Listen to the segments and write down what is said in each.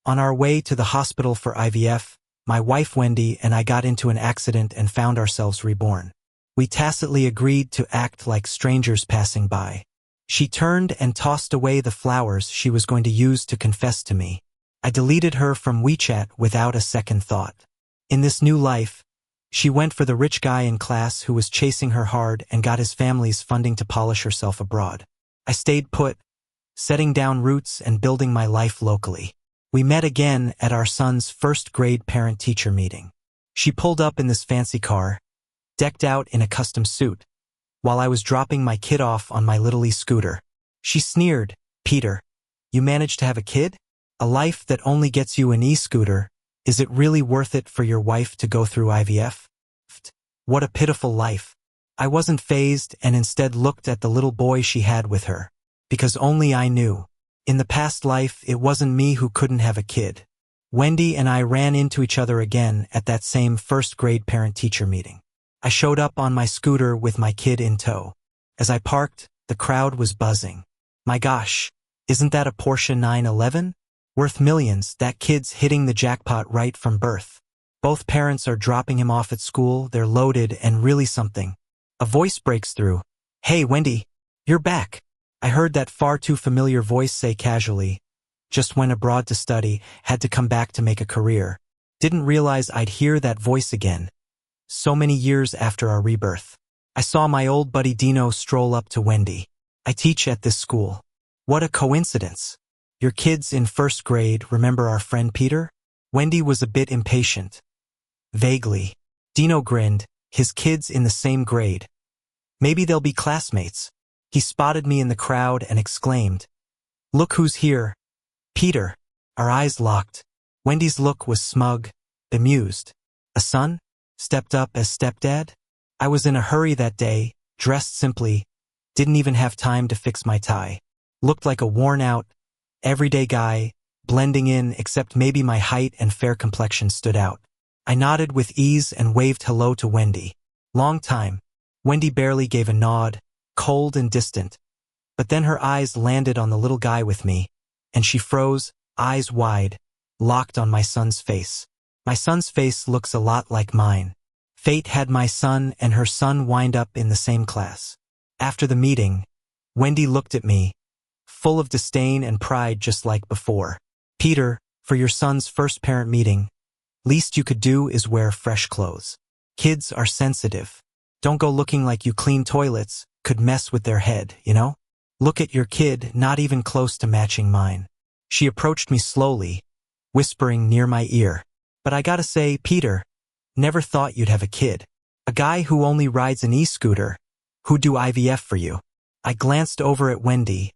On our way to the hospital for IVF, my wife Wendy and I got into an accident and found ourselves reborn. We tacitly agreed to act like strangers passing by. She turned and tossed away the flowers she was going to use to confess to me. I deleted her from WeChat without a second thought. In this new life, she went for the rich guy in class who was chasing her hard and got his family's funding to polish herself abroad. I stayed put, setting down roots and building my life locally. We met again at our son's first-grade parent-teacher meeting. She pulled up in this fancy car, decked out in a custom suit, while I was dropping my kid off on my little e-scooter. She sneered, "Peter, you managed to have a kid? A life that only gets you an e-scooter, is it really worth it for your wife to go through IVF? What a pitiful life." I wasn't fazed and instead looked at the little boy she had with her. Because only I knew. In the past life, it wasn't me who couldn't have a kid. Wendy and I ran into each other again at that same first-grade parent-teacher meeting. I showed up on my scooter with my kid in tow. As I parked, the crowd was buzzing. My gosh, isn't that a Porsche 911? Worth millions, that kid's hitting the jackpot right from birth. Both parents are dropping him off at school, they're loaded and really something. A voice breaks through. "Hey, Wendy, you're back." I heard that far too familiar voice say casually, "Just went abroad to study, had to come back to make a career." Didn't realize I'd hear that voice again. So many years after our rebirth. I saw my old buddy Dino stroll up to Wendy. "I teach at this school." "What a coincidence. Your kids in first grade, remember our friend Peter?" Wendy was a bit impatient. "Vaguely." Dino grinned, "His kids in the same grade. Maybe they'll be classmates." He spotted me in the crowd and exclaimed, "Look who's here, Peter." Our eyes locked. Wendy's look was smug, bemused. "A son? Stepped up as stepdad?" I was in a hurry that day, dressed simply, didn't even have time to fix my tie. Looked like a worn-out, everyday guy, blending in except maybe my height and fair complexion stood out. I nodded with ease and waved hello to Wendy. Long time. Wendy barely gave a nod, cold and distant. But then her eyes landed on the little guy with me, and she froze, eyes wide, locked on my son's face. My son's face looks a lot like mine. Fate had my son and her son wind up in the same class. After the meeting, Wendy looked at me, full of disdain and pride just like before. "Peter, for your son's first parent meeting, least you could do is wear fresh clothes. Kids are sensitive. Don't go looking like you clean toilets, could mess with their head, you know? Look at your kid, not even close to matching mine." She approached me slowly, whispering near my ear. "But I gotta say, Peter, never thought you'd have a kid. A guy who only rides an e-scooter, who'd do IVF for you." I glanced over at Wendy,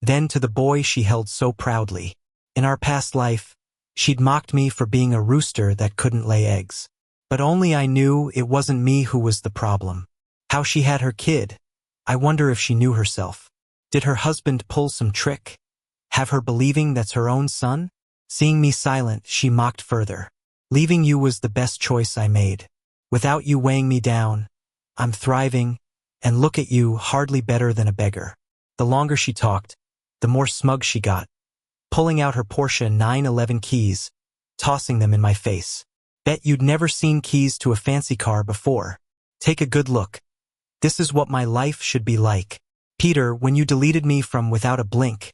then to the boy she held so proudly. In our past life, she'd mocked me for being a rooster that couldn't lay eggs. But only I knew it wasn't me who was the problem. How she had her kid. I wonder if she knew herself. Did her husband pull some trick? Have her believing that's her own son? Seeing me silent, she mocked further. "Leaving you was the best choice I made. Without you weighing me down, I'm thriving, and look at you, hardly better than a beggar." The longer she talked, the more smug she got, pulling out her Porsche 911 keys, tossing them in my face. "Bet you'd never seen keys to a fancy car before. Take a good look. This is what my life should be like. Peter, when you deleted me from without a blink,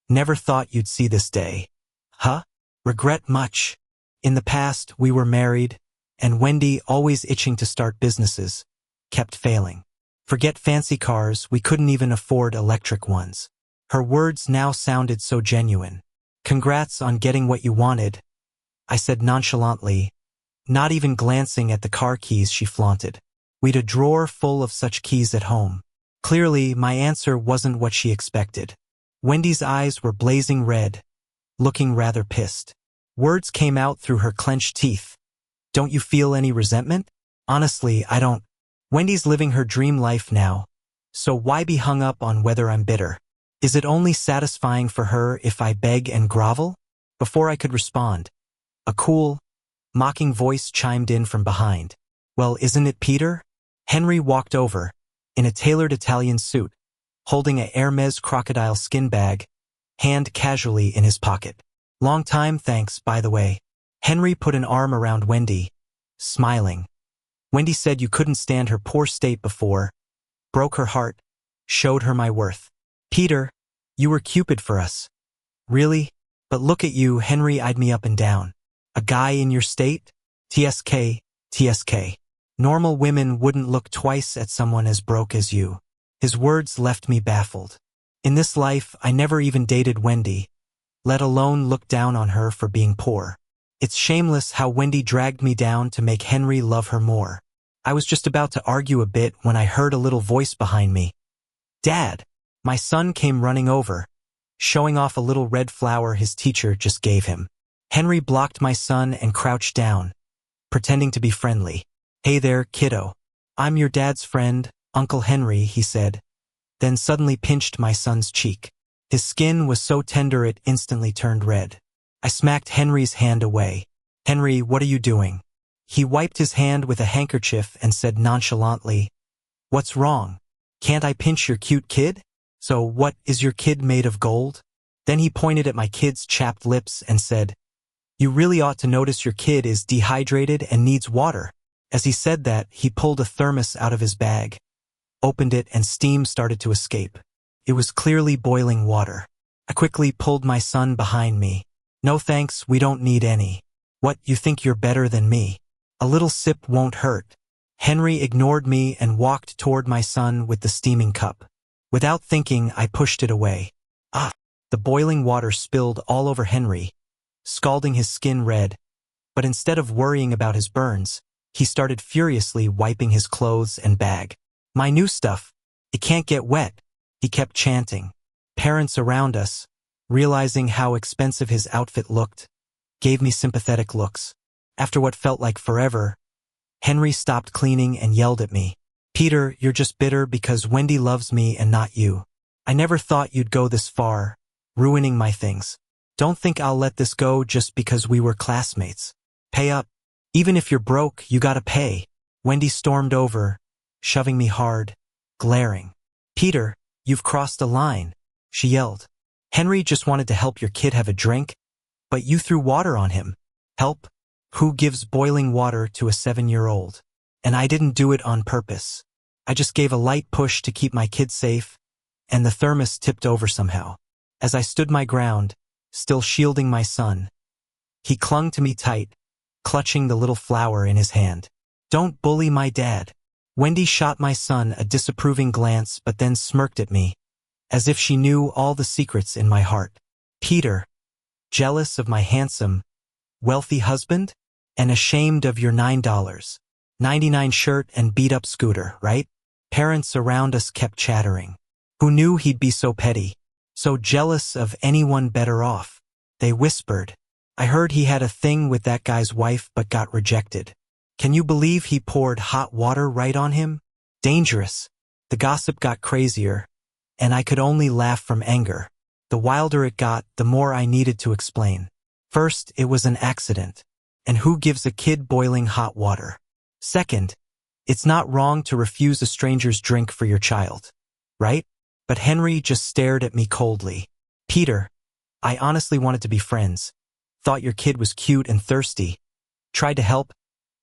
never thought you'd see this day. Huh? Regret much. In the past, we were married, and Wendy, always itching to start businesses, kept failing. Forget fancy cars, we couldn't even afford electric ones." Her words now sounded so genuine. "Congrats on getting what you wanted," I said nonchalantly, not even glancing at the car keys she flaunted. We'd a drawer full of such keys at home. Clearly, my answer wasn't what she expected. Wendy's eyes were blazing red, looking rather pissed. Words came out through her clenched teeth. "Don't you feel any resentment?" "Honestly, I don't. Wendy's living her dream life now, so why be hung up on whether I'm bitter? Is it only satisfying for her if I beg and grovel?" Before I could respond, a cool, mocking voice chimed in from behind. "Well, isn't it Peter?" Henry walked over, in a tailored Italian suit, holding a Hermes crocodile skin bag, hand casually in his pocket. Long time, thanks, by the way. Henry put an arm around Wendy, smiling. Wendy said you couldn't stand her poor state before, broke her heart, showed her my worth. Peter, you were Cupid for us. Really? But look at you, Henry eyed me up and down. A guy in your state? TSK, TSK. Normal women wouldn't look twice at someone as broke as you. His words left me baffled. In this life, I never even dated Wendy, let alone look down on her for being poor. It's shameless how Wendy dragged me down to make Henry love her more. I was just about to argue a bit when I heard a little voice behind me. Dad! My son came running over, showing off a little red flower his teacher just gave him. Henry blocked my son and crouched down, pretending to be friendly. Hey there, kiddo. I'm your dad's friend, Uncle Henry, he said, then suddenly pinched my son's cheek. His skin was so tender it instantly turned red. I smacked Henry's hand away. Henry, what are you doing? He wiped his hand with a handkerchief and said nonchalantly, What's wrong? Can't I pinch your cute kid? So what, is your kid made of gold? Then he pointed at my kid's chapped lips and said, You really ought to notice your kid is dehydrated and needs water. As he said that, he pulled a thermos out of his bag, opened it, and steam started to escape. It was clearly boiling water. I quickly pulled my son behind me. No thanks, we don't need any. What, you think you're better than me? A little sip won't hurt. Henry ignored me and walked toward my son with the steaming cup. Without thinking, I pushed it away. The boiling water spilled all over Henry, scalding his skin red. But instead of worrying about his burns, he started furiously wiping his clothes and bag. My new stuff. It can't get wet, he kept chanting. Parents around us, realizing how expensive his outfit looked, gave me sympathetic looks. After what felt like forever, Henry stopped cleaning and yelled at me. Peter, you're just bitter because Wendy loves me and not you. I never thought you'd go this far, ruining my things. Don't think I'll let this go just because we were classmates. Pay up. Even if you're broke, you gotta pay. Wendy stormed over, shoving me hard, glaring. Peter, you've crossed a line, she yelled. Henry just wanted to help your kid have a drink, but you threw water on him. Help? Who gives boiling water to a 7-year-old? And I didn't do it on purpose. I just gave a light push to keep my kid safe, and the thermos tipped over somehow. As I stood my ground, still shielding my son, he clung to me tight, clutching the little flower in his hand. Don't bully my dad. Wendy shot my son a disapproving glance but then smirked at me, as if she knew all the secrets in my heart. Peter, jealous of my handsome, wealthy husband? And ashamed of your $9.99 shirt and beat-up scooter, right? Parents around us kept chattering. Who knew he'd be so petty, so jealous of anyone better off? They whispered. I heard he had a thing with that guy's wife but got rejected. Can you believe he poured hot water right on him? Dangerous. The gossip got crazier, and I could only laugh from anger. The wilder it got, the more I needed to explain. First, it was an accident. And who gives a kid boiling hot water? Second, it's not wrong to refuse a stranger's drink for your child, right? But Henry just stared at me coldly. Peter, I honestly wanted to be friends. Thought your kid was cute and thirsty. Tried to help,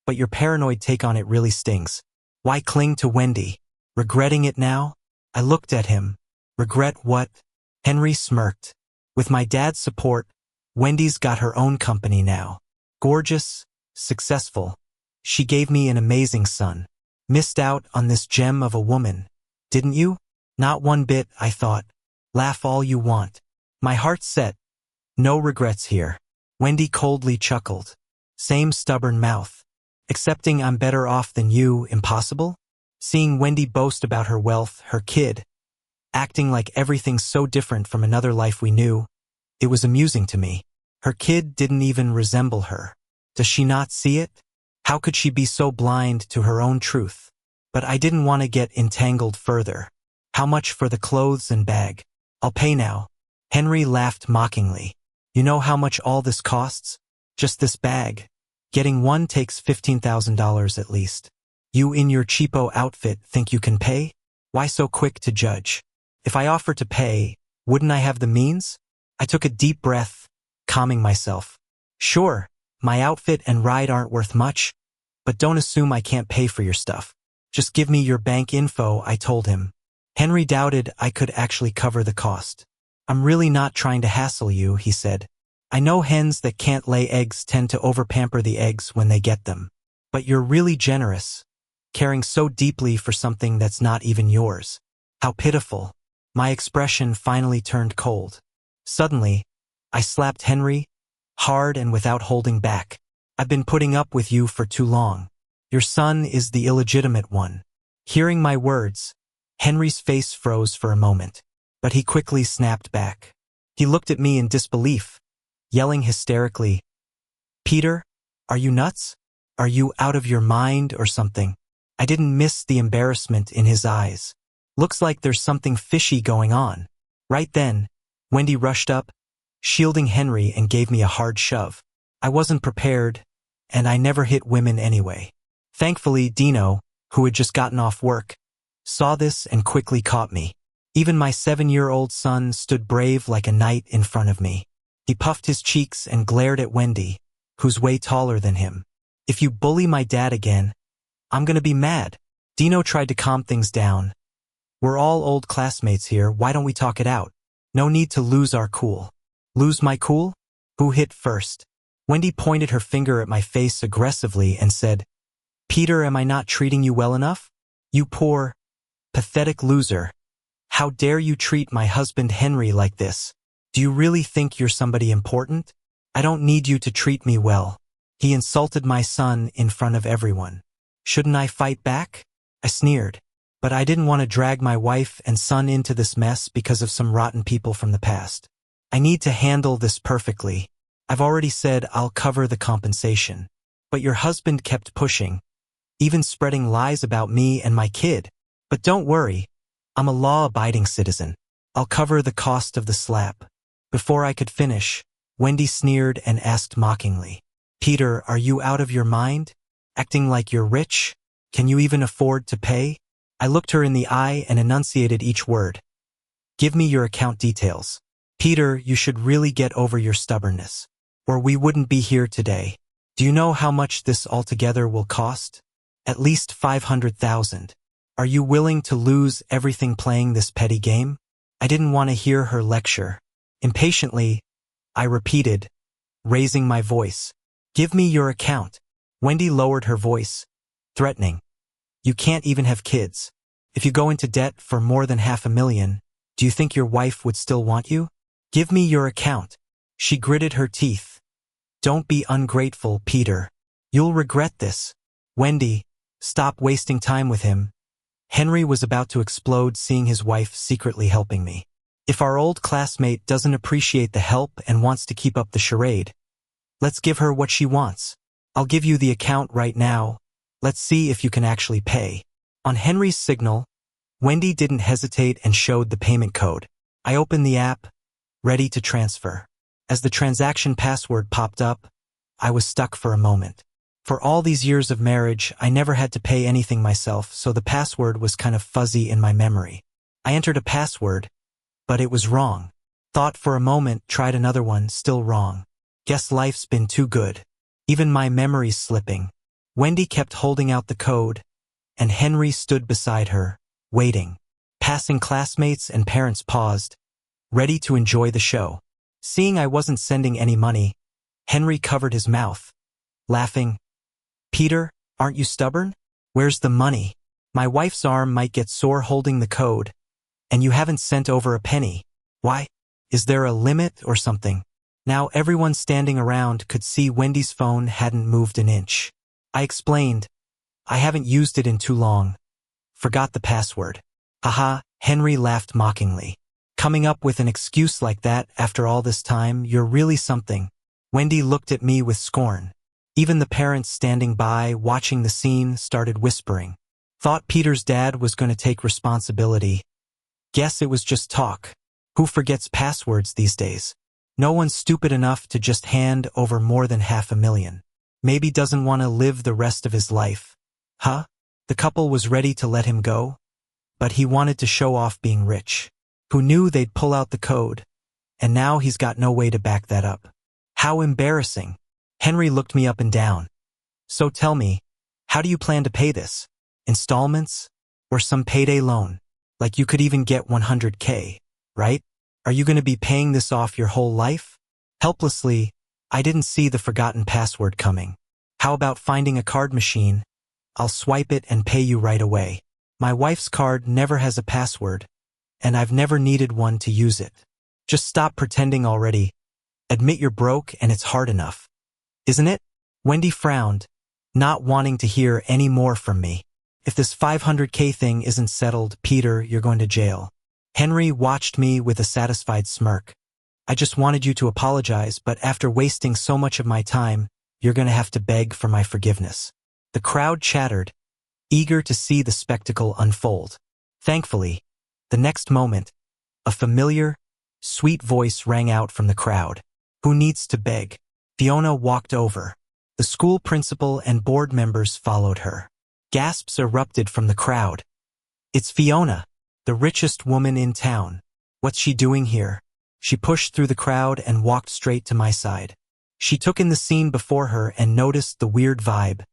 but your paranoid take on it really stings. Why cling to Wendy? Regretting it now? I looked at him. Regret what? Henry smirked. With my dad's support, Wendy's got her own company now. Gorgeous, successful. She gave me an amazing son. Missed out on this gem of a woman, didn't you? Not one bit, I thought. Laugh all you want. My heart set. No regrets here. Wendy coldly chuckled. Same stubborn mouth. Accepting I'm better off than you, impossible? Seeing Wendy boast about her wealth, her kid, acting like everything's so different from another life we knew, it was amusing to me. Her kid didn't even resemble her. Does she not see it? How could she be so blind to her own truth? But I didn't want to get entangled further. How much for the clothes and bag? I'll pay now. Henry laughed mockingly. You know how much all this costs? Just this bag. Getting one takes $15,000 at least. You in your cheapo outfit think you can pay? Why so quick to judge? If I offer to pay, wouldn't I have the means? I took a deep breath, calming myself. Sure, my outfit and ride aren't worth much, but don't assume I can't pay for your stuff. Just give me your bank info, I told him. Henry doubted I could actually cover the cost. I'm really not trying to hassle you, he said. I know hens that can't lay eggs tend to overpamper the eggs when they get them. But you're really generous, caring so deeply for something that's not even yours. How pitiful. My expression finally turned cold. Suddenly, I slapped Henry, hard and without holding back. I've been putting up with you for too long. Your son is the illegitimate one. Hearing my words, Henry's face froze for a moment, but he quickly snapped back. He looked at me in disbelief, yelling hysterically, "Peter, are you nuts? Are you out of your mind or something?" I didn't miss the embarrassment in his eyes. Looks like there's something fishy going on. Right then, Wendy rushed up, shielding Henry, and gave me a hard shove. I wasn't prepared, and I never hit women anyway. Thankfully, Dino, who had just gotten off work, saw this and quickly caught me. Even my 7-year-old son stood brave like a knight in front of me. He puffed his cheeks and glared at Wendy, who's way taller than him. If you bully my dad again, I'm gonna be mad. Dino tried to calm things down. We're all old classmates here, why don't we talk it out? No need to lose our cool. Lose my cool? Who hit first? Wendy pointed her finger at my face aggressively and said, Peter, am I not treating you well enough? You poor, pathetic loser. How dare you treat my husband Henry like this? Do you really think you're somebody important? I don't need you to treat me well. He insulted my son in front of everyone. Shouldn't I fight back? I sneered. But I didn't want to drag my wife and son into this mess because of some rotten people from the past. I need to handle this perfectly. I've already said I'll cover the compensation. But your husband kept pushing, even spreading lies about me and my kid. But don't worry, I'm a law-abiding citizen. I'll cover the cost of the slap. Before I could finish, Wendy sneered and asked mockingly, Peter, are you out of your mind? Acting like you're rich? Can you even afford to pay? I looked her in the eye and enunciated each word. Give me your account details. Peter, you should really get over your stubbornness, or we wouldn't be here today. Do you know how much this altogether will cost? At least $500,000. Are you willing to lose everything playing this petty game? I didn't want to hear her lecture. Impatiently, I repeated, raising my voice. Give me your account. Wendy lowered her voice, threatening. You can't even have kids. If you go into debt for more than $500,000, do you think your wife would still want you? Give me your account. She gritted her teeth. Don't be ungrateful, Peter. You'll regret this. Wendy, stop wasting time with him. Henry was about to explode seeing his wife secretly helping me. If our old classmate doesn't appreciate the help and wants to keep up the charade, let's give her what she wants. I'll give you the account right now. Let's see if you can actually pay. On Henry's signal, Wendy didn't hesitate and showed the payment code. I opened the app, ready to transfer. As the transaction password popped up, I was stuck for a moment. For all these years of marriage, I never had to pay anything myself, so the password was kind of fuzzy in my memory. I entered a password, but it was wrong. Thought for a moment, tried another one, still wrong. Guess life's been too good. Even my memory's slipping. Wendy kept holding out the code, and Henry stood beside her, waiting. Passing classmates and parents paused, ready to enjoy the show. Seeing I wasn't sending any money, Henry covered his mouth, laughing. Peter, aren't you stubborn? Where's the money? My wife's arm might get sore holding the code, and you haven't sent over a penny. Why? Is there a limit or something? Now everyone standing around could see Wendy's phone hadn't moved an inch. I explained, I haven't used it in too long. Forgot the password. Haha, Henry laughed mockingly. Coming up with an excuse like that after all this time, you're really something. Wendy looked at me with scorn. Even the parents standing by, watching the scene, started whispering. Thought Peter's dad was going to take responsibility. Guess it was just talk. Who forgets passwords these days? No one's stupid enough to just hand over more than $500,000. Maybe doesn't want to live the rest of his life. Huh? The couple was ready to let him go, but he wanted to show off being rich. Who knew they'd pull out the code? And now he's got no way to back that up. How embarrassing. Henry looked me up and down. So tell me, how do you plan to pay this? Installments? Or some payday loan? Like you could even get 100K, right? Are you going to be paying this off your whole life? Helplessly, I didn't see the forgotten password coming. How about finding a card machine? I'll swipe it and pay you right away. My wife's card never has a password, and I've never needed one to use it. Just stop pretending already. Admit you're broke and it's hard enough. Isn't it? Wendy frowned, not wanting to hear any more from me. If this 500K thing isn't settled, Peter, you're going to jail. Henry watched me with a satisfied smirk. I just wanted you to apologize, but after wasting so much of my time, you're going to have to beg for my forgiveness. The crowd chattered, eager to see the spectacle unfold. Thankfully, the next moment, a familiar, sweet voice rang out from the crowd. Who needs to beg? Fiona walked over. The school principal and board members followed her. Gasps erupted from the crowd. It's Fiona, the richest woman in town. What's she doing here? She pushed through the crowd and walked straight to my side. She took in the scene before her and noticed the weird vibe,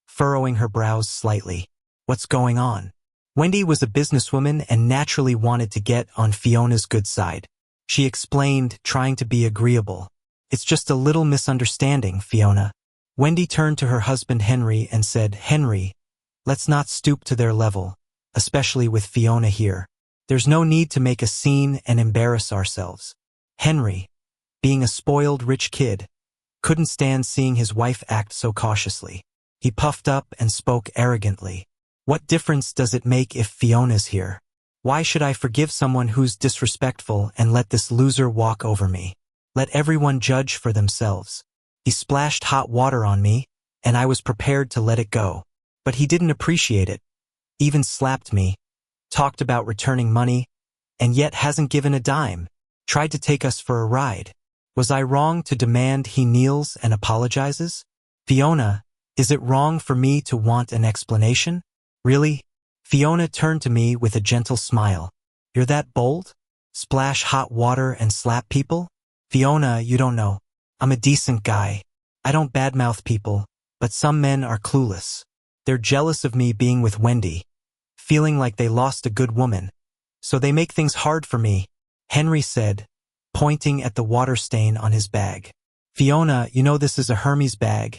furrowing her brows slightly. What's going on? Wendy was a businesswoman and naturally wanted to get on Fiona's good side. She explained, trying to be agreeable. It's just a little misunderstanding, Fiona. Wendy turned to her husband Henry and said, Henry, let's not stoop to their level, especially with Fiona here. There's no need to make a scene and embarrass ourselves. Henry, being a spoiled rich kid, couldn't stand seeing his wife act so cautiously. He puffed up and spoke arrogantly. What difference does it make if Fiona's here? Why should I forgive someone who's disrespectful and let this loser walk over me? Let everyone judge for themselves. He splashed hot water on me, and I was prepared to let it go. But he didn't appreciate it, even slapped me, talked about returning money, and yet hasn't given a dime, tried to take us for a ride. Was I wrong to demand he kneels and apologizes? Fiona, is it wrong for me to want an explanation? Really? Fiona turned to me with a gentle smile. You're that bold? Splash hot water and slap people? Fiona, you don't know. I'm a decent guy. I don't badmouth people, but some men are clueless. They're jealous of me being with Wendy, feeling like they lost a good woman. So they make things hard for me, Henry said, pointing at the water stain on his bag. Fiona, you know this is a Hermes bag,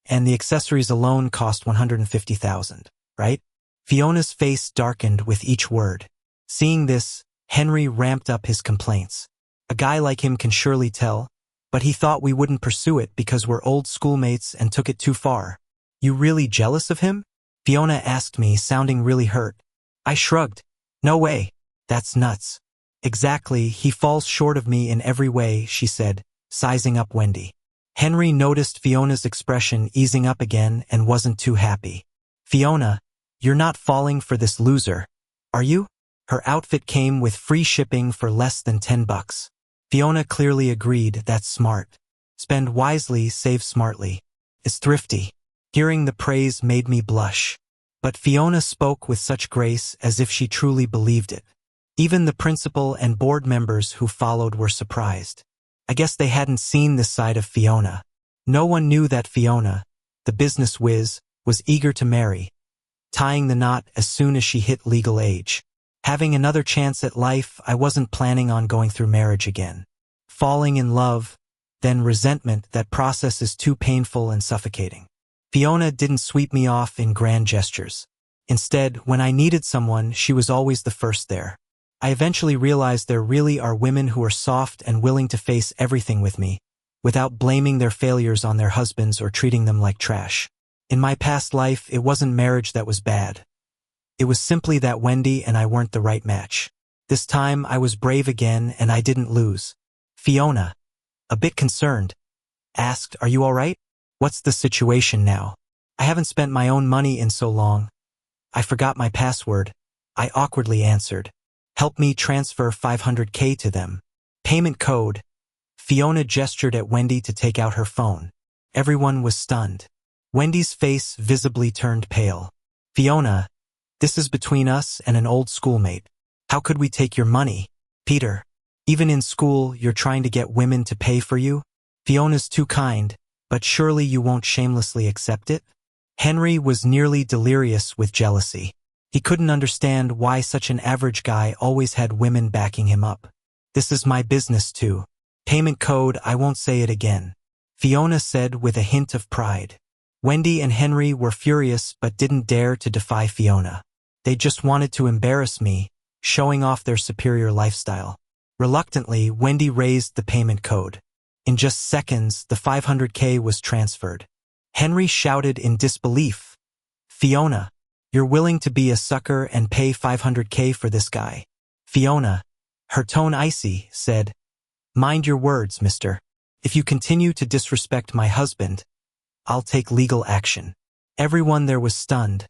and the accessories alone cost $150,000, right? Fiona's face darkened with each word. Seeing this, Henry ramped up his complaints. A guy like him can surely tell, but he thought we wouldn't pursue it because we're old schoolmates and took it too far. You really jealous of him? Fiona asked me, sounding really hurt. I shrugged. No way. That's nuts. Exactly, he falls short of me in every way, she said, sizing up Wendy. Henry noticed Fiona's expression easing up again and wasn't too happy. Fiona, you're not falling for this loser, are you? Her outfit came with free shipping for less than $10. Fiona clearly agreed, that's smart. Spend wisely, save smartly. It's thrifty. Hearing the praise made me blush. But Fiona spoke with such grace as if she truly believed it. Even the principal and board members who followed were surprised. I guess they hadn't seen this side of Fiona. No one knew that Fiona, the business whiz, was eager to marry, tying the knot as soon as she hit legal age. Having another chance at life, I wasn't planning on going through marriage again. Falling in love, then resentment, that process is too painful and suffocating. Fiona didn't sweep me off in grand gestures. Instead, when I needed someone, she was always the first there. I eventually realized there really are women who are soft and willing to face everything with me, without blaming their failures on their husbands or treating them like trash. In my past life, it wasn't marriage that was bad. It was simply that Wendy and I weren't the right match. This time, I was brave again and I didn't lose. Fiona, a bit concerned, asked, "Are you all right? What's the situation now? I haven't spent my own money in so long. I forgot my password," I awkwardly answered. "Help me transfer 500K to them." Payment code. Fiona gestured at Wendy to take out her phone. Everyone was stunned. Wendy's face visibly turned pale. "Fiona, this is between us and an old schoolmate. How could we take your money? Peter, even in school, you're trying to get women to pay for you? Fiona's too kind, but surely you won't shamelessly accept it? Henry was nearly delirious with jealousy. He couldn't understand why such an average guy always had women backing him up. This is my business too. Payment code, I won't say it again, Fiona said with a hint of pride. Wendy and Henry were furious but didn't dare to defy Fiona. They just wanted to embarrass me, showing off their superior lifestyle. Reluctantly, Wendy raised the payment code. In just seconds, the $500K was transferred. Henry shouted in disbelief, "Fiona, you're willing to be a sucker and pay $500K for this guy?" Fiona, her tone icy, said, "Mind your words, mister. If you continue to disrespect my husband, I'll take legal action." Everyone there was stunned,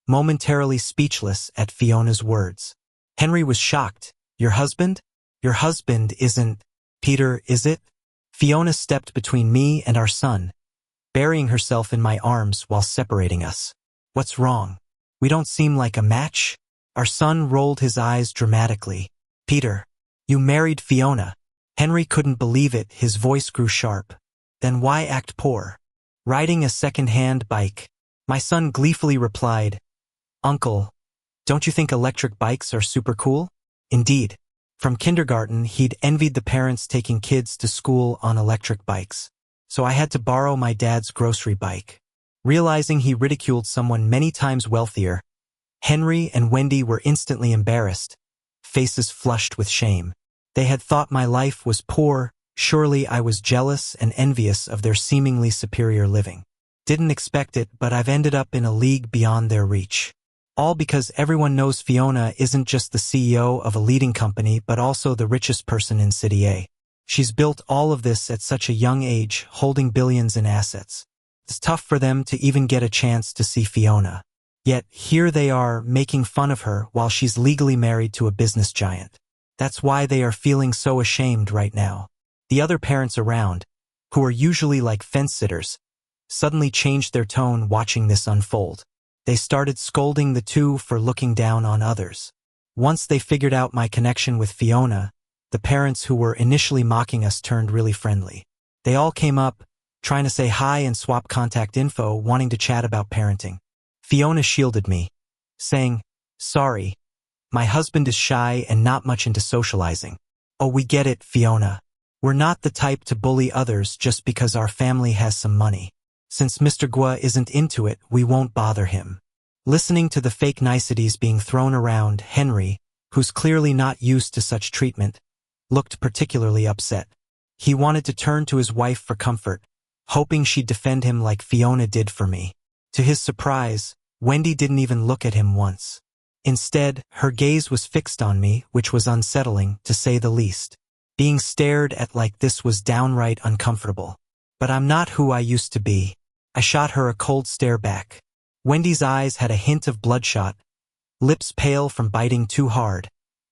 momentarily speechless at Fiona's words. Henry was shocked. "Your husband? Your husband isn't Peter, is it?" Fiona stepped between me and our son, burying herself in my arms while separating us. "What's wrong? We don't seem like a match?" Our son rolled his eyes dramatically. "Peter, you married Fiona." Henry couldn't believe it, his voice grew sharp. "Then why act poor? Riding a second-hand bike." My son gleefully replied, "Uncle, don't you think electric bikes are super cool?" Indeed. From kindergarten, he'd envied the parents taking kids to school on electric bikes. So I had to borrow my dad's grocery bike. Realizing he ridiculed someone many times wealthier, Henry and Wendy were instantly embarrassed, faces flushed with shame. They had thought my life was poor. Surely I was jealous and envious of their seemingly superior living. Didn't expect it, but I've ended up in a league beyond their reach. All because everyone knows Fiona isn't just the CEO of a leading company but also the richest person in City A. She's built all of this at such a young age, holding billions in assets. It's tough for them to even get a chance to see Fiona. Yet here they are making fun of her while she's legally married to a business giant. That's why they are feeling so ashamed right now. The other parents around, who are usually like fence-sitters, suddenly changed their tone watching this unfold. They started scolding the two for looking down on others. Once they figured out my connection with Fiona, the parents who were initially mocking us turned really friendly. They all came up, trying to say hi and swap contact info, wanting to chat about parenting. Fiona shielded me, saying, "Sorry, my husband is shy and not much into socializing." "Oh, we get it, Fiona. We're not the type to bully others just because our family has some money. Since Mr. Gua isn't into it, we won't bother him." Listening to the fake niceties being thrown around, Henry, who's clearly not used to such treatment, looked particularly upset. He wanted to turn to his wife for comfort, hoping she'd defend him like Fiona did for me. To his surprise, Wendy didn't even look at him once. Instead, her gaze was fixed on me, which was unsettling, to say the least. Being stared at like this was downright uncomfortable. But I'm not who I used to be. I shot her a cold stare back. Wendy's eyes had a hint of bloodshot, lips pale from biting too hard,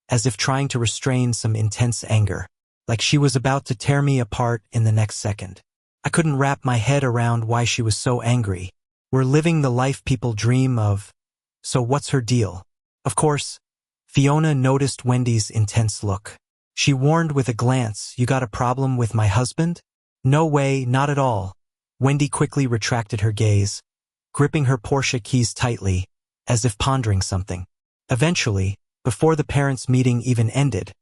as if trying to restrain some intense anger, like she was about to tear me apart in the next second. I couldn't wrap my head around why she was so angry. We're living the life people dream of. So what's her deal? Of course, Fiona noticed Wendy's intense look. She warned with a glance, "You got a problem with my husband?" "No way, not at all." Wendy quickly retracted her gaze, gripping her Porsche keys tightly, as if pondering something. Eventually, before the parents' meeting even ended,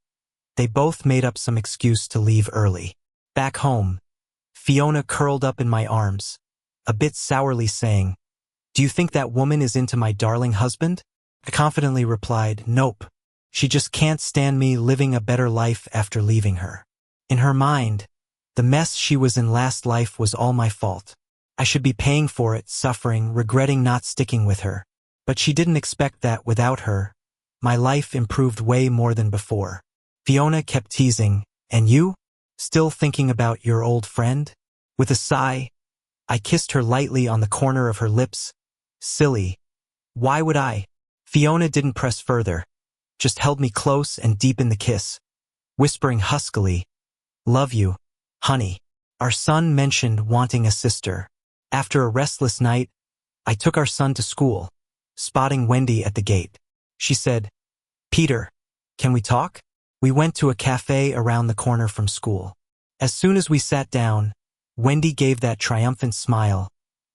they both made up some excuse to leave early. Back home, Fiona curled up in my arms, a bit sourly saying, "Do you think that woman is into my darling husband?" I confidently replied, "Nope. She just can't stand me living a better life after leaving her." In her mind, the mess she was in last life was all my fault. I should be paying for it, suffering, regretting not sticking with her. But she didn't expect that without her, my life improved way more than before. Fiona kept teasing, "And you? Still thinking about your old friend?" With a sigh, I kissed her lightly on the corner of her lips. "Silly. Why would I?" Fiona didn't press further, just held me close and deepened the kiss, whispering huskily, "Love you, honey." Our son mentioned wanting a sister. After a restless night, I took our son to school, spotting Wendy at the gate. She said, "Peter, can we talk?" We went to a cafe around the corner from school. As soon as we sat down, Wendy gave that triumphant smile,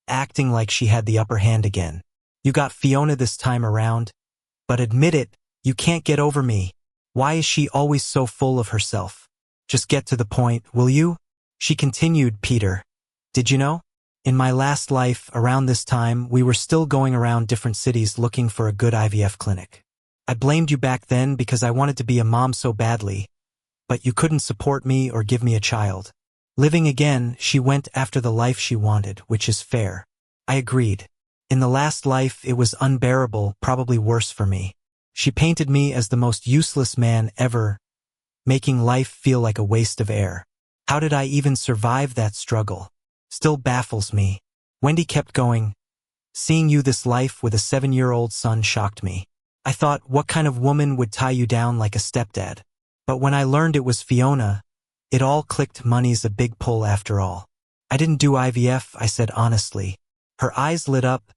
acting like she had the upper hand again. You got Fiona this time around, but admit it, you can't get over me. Why is she always so full of herself? Just get to the point, will you? She continued, Peter. Did you know? In my last life, around this time, we were still going around different cities looking for a good IVF clinic. I blamed you back then because I wanted to be a mom so badly, but you couldn't support me or give me a child. Living again, she went after the life she wanted, which is fair. I agreed. In the last life, it was unbearable, probably worse for me. She painted me as the most useless man ever, making life feel like a waste of air. How did I even survive that struggle? Still baffles me. Wendy kept going. Seeing you this life with a 7-year-old son shocked me. I thought, what kind of woman would tie you down like a stepdad? But when I learned it was Fiona, it all clicked. Money's a big pull after all. I didn't do IVF, I said honestly. Her eyes lit up.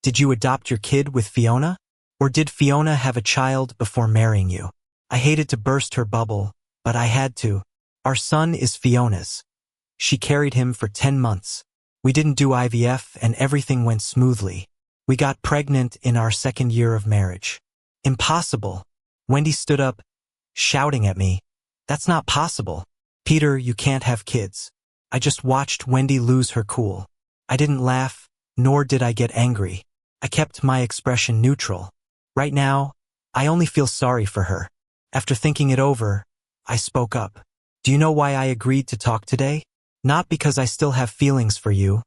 Did you adopt your kid with Fiona? Or did Fiona have a child before marrying you? I hated to burst her bubble, but I had to. Our son is Fiona's. She carried him for 10 months. We didn't do IVF and everything went smoothly. We got pregnant in our 2nd year of marriage. Impossible. Wendy stood up, shouting at me. That's not possible. Peter, you can't have kids. I just watched Wendy lose her cool. I didn't laugh, nor did I get angry. I kept my expression neutral. Right now, I only feel sorry for her. After thinking it over, I spoke up. Do you know why I agreed to talk today? Not because I still have feelings for you,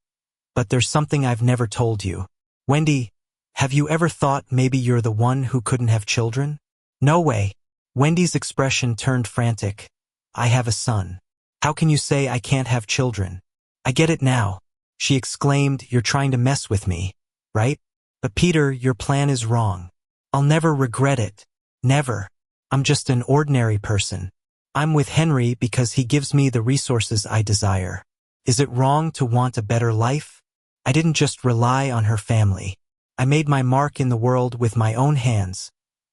but there's something I've never told you. Wendy, have you ever thought maybe you're the one who couldn't have children? No way. Wendy's expression turned frantic. I have a son. How can you say I can't have children? I get it now. She exclaimed, you're trying to mess with me, right? But Peter, your plan is wrong. I'll never regret it. Never. I'm just an ordinary person. I'm with Henry because he gives me the resources I desire. Is it wrong to want a better life? I didn't just rely on her family. I made my mark in the world with my own hands,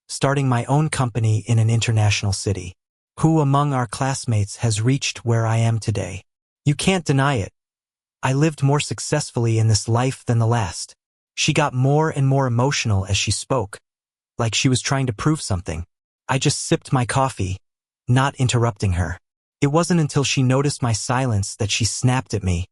starting my own company in an international city. Who among our classmates has reached where I am today? You can't deny it. I lived more successfully in this life than the last. She got more and more emotional as she spoke, like she was trying to prove something. I just sipped my coffee, not interrupting her. It wasn't until she noticed my silence that she snapped at me.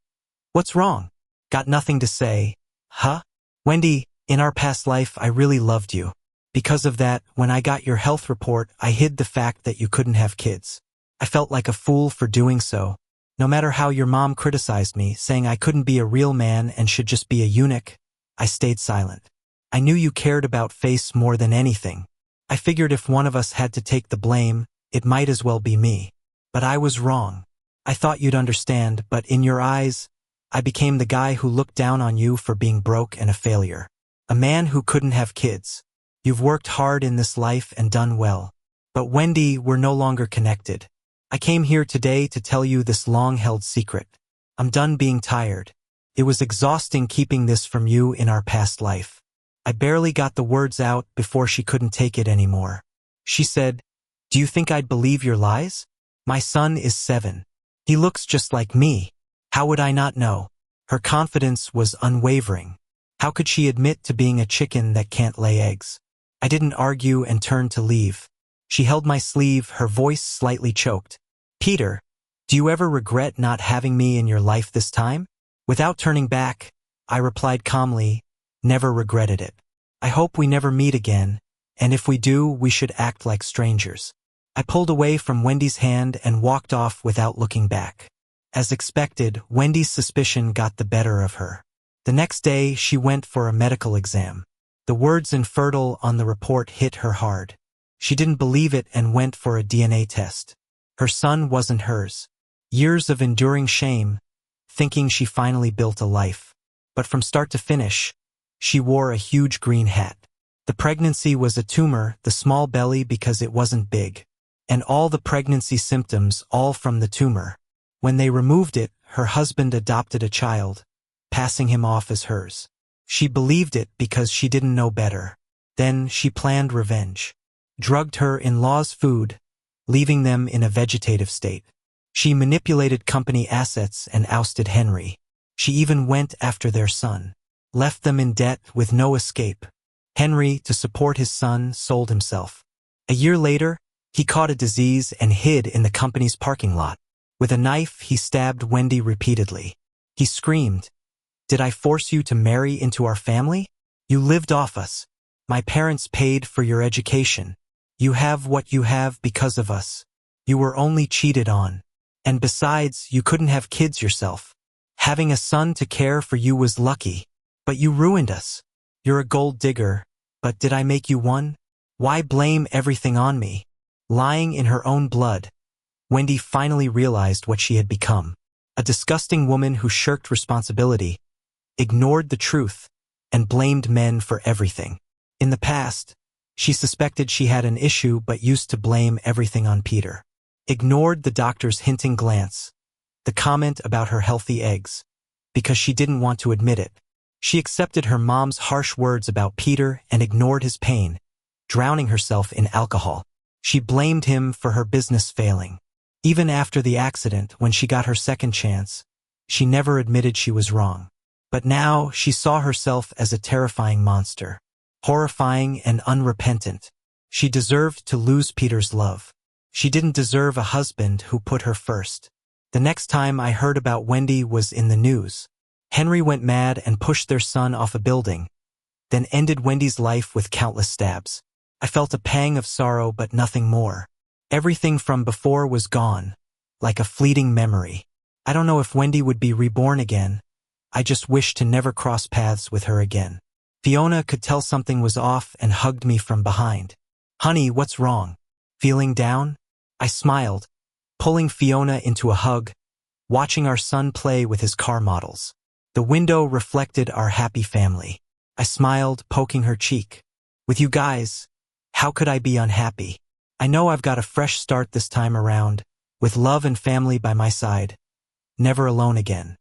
What's wrong? Got nothing to say. Huh? Wendy, in our past life I really loved you. Because of that, when I got your health report, I hid the fact that you couldn't have kids. I felt like a fool for doing so. No matter how your mom criticized me, saying I couldn't be a real man and should just be a eunuch, I stayed silent. I knew you cared about face more than anything. I figured if one of us had to take the blame, it might as well be me. But I was wrong. I thought you'd understand, but in your eyes, I became the guy who looked down on you for being broke and a failure. A man who couldn't have kids. You've worked hard in this life and done well. But Wendy, we're no longer connected. I came here today to tell you this long-held secret. I'm done being tired. It was exhausting keeping this from you in our past life. I barely got the words out before she couldn't take it anymore. She said, do you think I'd believe your lies? My son is 7. He looks just like me. How would I not know? Her confidence was unwavering. How could she admit to being a chicken that can't lay eggs? I didn't argue and turned to leave. She held my sleeve, her voice slightly choked. Peter, do you ever regret not having me in your life this time? Without turning back, I replied calmly, never regretted it. I hope we never meet again, and if we do, we should act like strangers. I pulled away from Wendy's hand and walked off without looking back. As expected, Wendy's suspicion got the better of her. The next day, she went for a medical exam. The words infertile on the report hit her hard. She didn't believe it and went for a DNA test. Her son wasn't hers. Years of enduring shame, thinking she finally built a life. But from start to finish, she wore a huge green hat. The pregnancy was a tumor, the small belly because it wasn't big. And all the pregnancy symptoms, all from the tumor. When they removed it, her husband adopted a child, passing him off as hers. She believed it because she didn't know better. Then she planned revenge. Drugged her in-laws' food, leaving them in a vegetative state. She manipulated company assets and ousted Henry. She even went after their son. Left them in debt with no escape. Henry, to support his son, sold himself. A year later, he caught a disease and hid in the company's parking lot. With a knife, he stabbed Wendy repeatedly. He screamed, "Did I force you to marry into our family? You lived off us. My parents paid for your education. You have what you have because of us. You were only cheated on. And besides, you couldn't have kids yourself. Having a son to care for you was lucky. But you ruined us. You're a gold digger, but did I make you one? Why blame everything on me?" Lying in her own blood, Wendy finally realized what she had become. A disgusting woman who shirked responsibility, ignored the truth, and blamed men for everything. In the past, she suspected she had an issue but used to blame everything on Peter. Ignored the doctor's hinting glance, the comment about her healthy eggs, because she didn't want to admit it. She accepted her mom's harsh words about Peter and ignored his pain, drowning herself in alcohol. She blamed him for her business failing. Even after the accident, when she got her second chance, she never admitted she was wrong. But now she saw herself as a terrifying monster, horrifying and unrepentant. She deserved to lose Peter's love. She didn't deserve a husband who put her first. The next time I heard about Wendy was in the news. Henry went mad and pushed their son off a building, then ended Wendy's life with countless stabs. I felt a pang of sorrow but nothing more. Everything from before was gone, like a fleeting memory. I don't know if Wendy would be reborn again. I just wished to never cross paths with her again. Fiona could tell something was off and hugged me from behind. "Honey, what's wrong? Feeling down?" I smiled, pulling Fiona into a hug, watching our son play with his car models. The window reflected our happy family. I smiled, poking her cheek. "With you guys, how could I be unhappy? I know I've got a fresh start this time around, with love and family by my side. Never alone again."